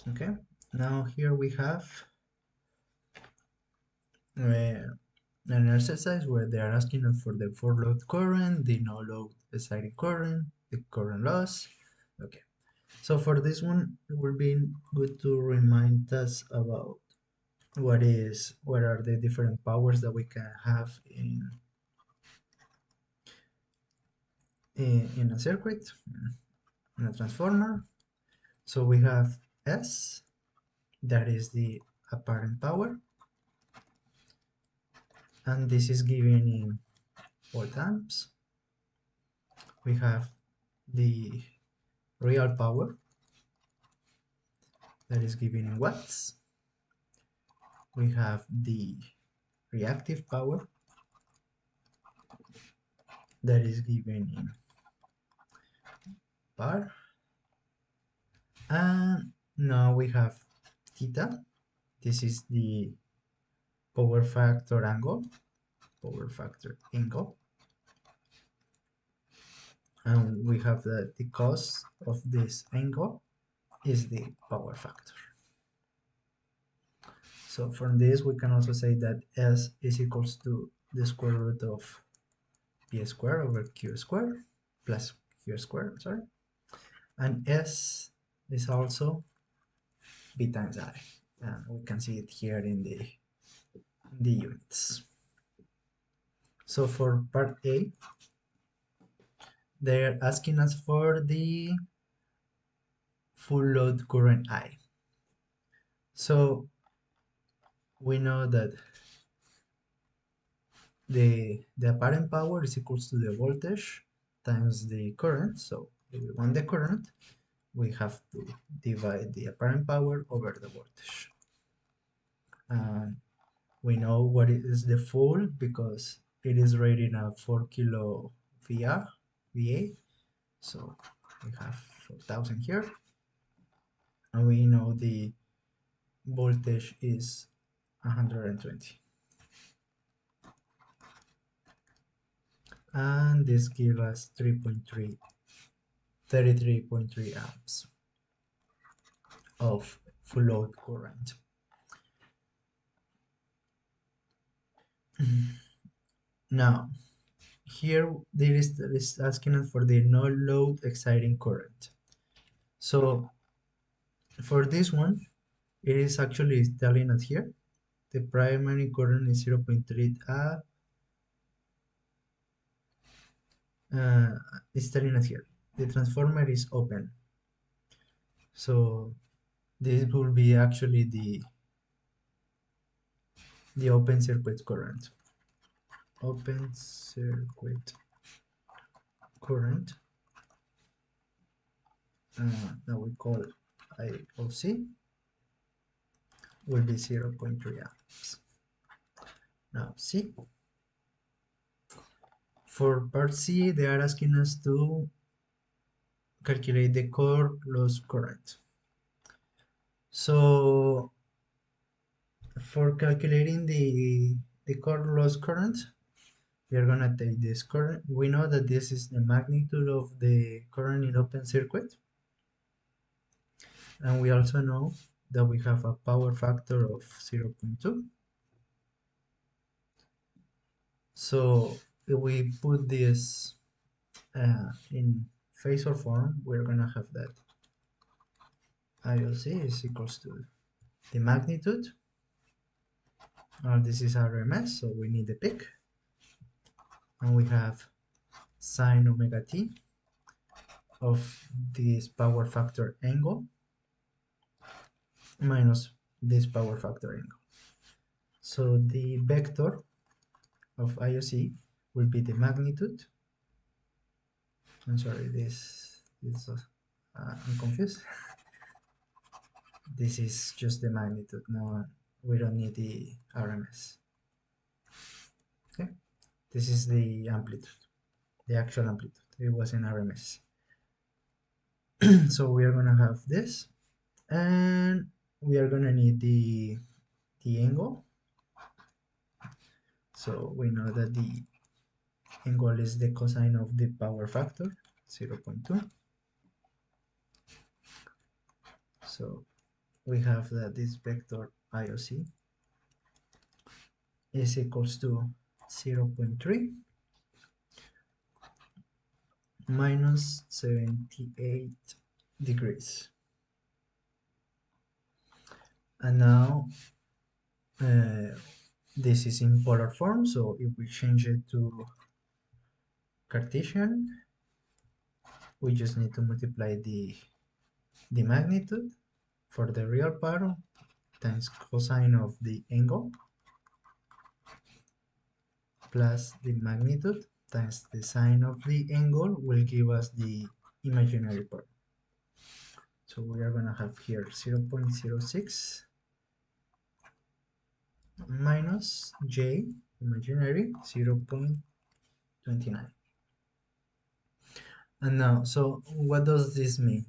Okay, now here we have an exercise where they are asking us for the for load current, the no load exciting current, the current loss. Okay, so for this one, it will be good to remind us about what are the different powers that we can have in a circuit, in a transformer. So we have S, that is the apparent power, and this is given in volt amps. We have the real power, that is given in watts. We have the reactive power, that is given in bar. And now we have theta. This is the power factor angle, and we have the cos of this angle is the power factor. So from this we can also say that S is equals to the square root of P squared over Q squared plus Q squared, sorry, and S is also B times I, and we can see it here in the units. So for part A, they're asking us for the full load current I. So we know that the apparent power is equals to the voltage times the current. So if we want the current, we have to divide the apparent power over the voltage. And we know what is the full because it is rated at 4 kilo VA. So we have 4,000 here. And we know the voltage is 120. And this gives us 33.3 amps of full load current. Now, here there is asking us for the no load exciting current. So for this one, it is actually telling us here the primary current is 0.3 amp. It's telling us here the transformer is open. So this will be actually the open circuit current. Open circuit current that we call IOC will be 0.3 amps. Now C. For part C, they are asking us to calculate the core loss current. So for calculating the core loss current, we are gonna take this current. We know that this is the magnitude of the current in open circuit, and we also know that we have a power factor of 0.2. So if we put this in phasor form, we're gonna have that IOC is equals to the magnitude. This is RMS, so we need the peak, and we have sine omega t of this power factor angle minus this power factor angle. So the vector of IOC will be the magnitude. I'm sorry, this is I'm confused. This is just the magnitude. No, we don't need the RMS. Okay, this is the amplitude, the actual amplitude. It was in RMS. So we are gonna have this, and we are gonna need the angle. So we know that the angle is the cosine of the power factor, 0.2. So we have that this vector IOC is equals to 0.3 minus 78 degrees. And now this is in polar form, so if we change it to Cartesian, we just need to multiply the magnitude for the real part times cosine of the angle plus the magnitude times the sine of the angle will give us the imaginary part. So we are going to have here 0.06 minus j imaginary 0.29. And now, so what does this mean?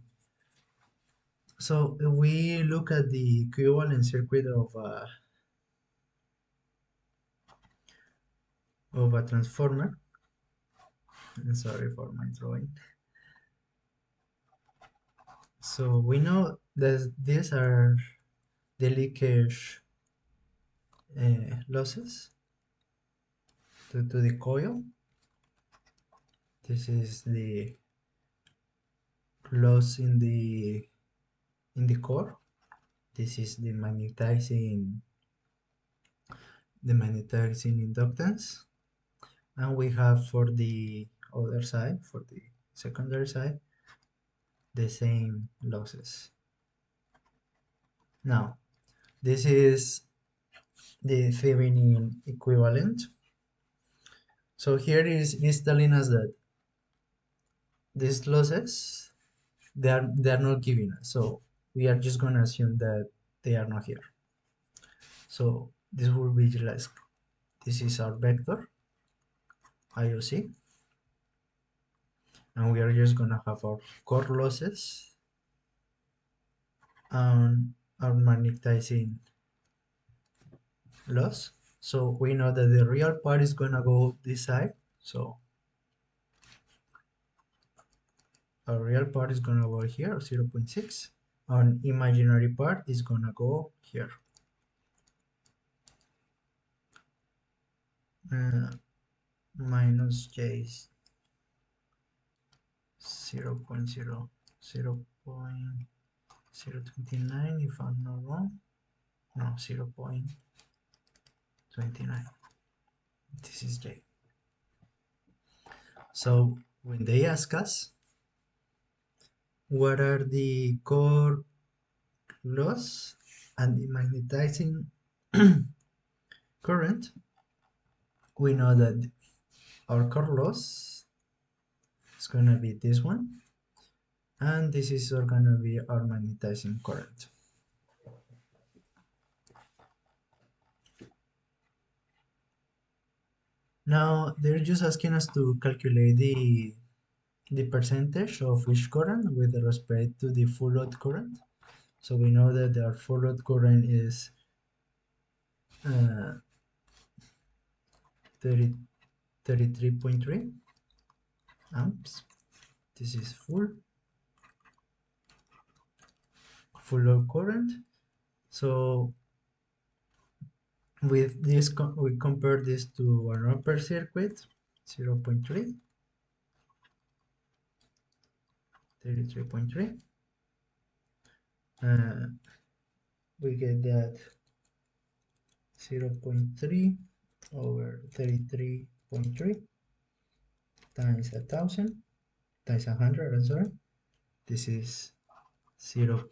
So if we look at the equivalent circuit of a transformer, I'm sorry for my drawing. So we know that these are the leakage losses to the coil. This is the loss in the core. This is the magnetizing inductance, and we have for the other side, for the secondary side, the same losses. Now, this is the Thevenin equivalent. So here is telling us that these losses they are not giving us. So we are just gonna assume that they are not here. So this will be like this is our vector IOC, and we are just gonna have our core losses and our magnetizing loss. So we know that the real part is gonna go this side. So our real part is gonna go here, 0.6. Our imaginary part is gonna go here. Minus j 0.029 if I'm not wrong. No, 0.29. This is j. So when they ask us what are the core loss and the magnetizing current, we know that our core loss is going to be this one, and this is going to be our magnetizing current. Now they're just asking us to calculate the percentage of each current with respect to the full load current. So we know that our full load current is 33.3 amps. This is full load current. So with this, we compare this to an upper circuit, 0.3, 33.3. We get that 0.3 over 33.3 times 1,000 times 100. I'm sorry. This is 0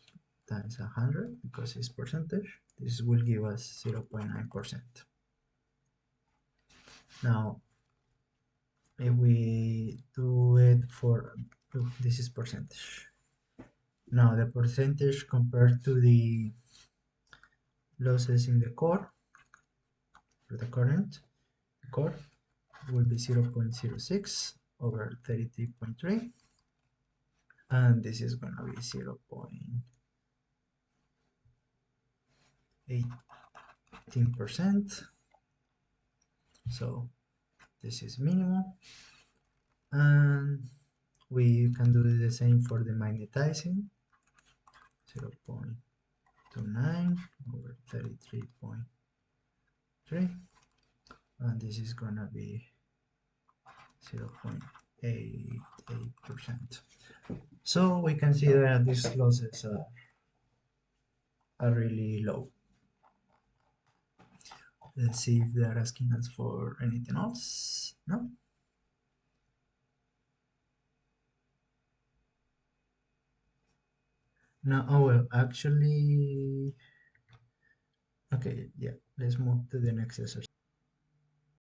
times 100 because it's percentage. This will give us 0.9%. Now, if we do it for, this is percentage. Now the percentage compared to the losses in the core, for the current core, will be 0.06 over 33.3, and this is going to be 0.18%. So this is minimal, and we can do the same for the magnetizing, 0.18%. 29 over 33.3, and this is gonna be 0.88%. So we can see that these losses are really low. Let's see if they are asking us for anything else. No? No, oh well, actually, okay, yeah, let's move to the next exercise.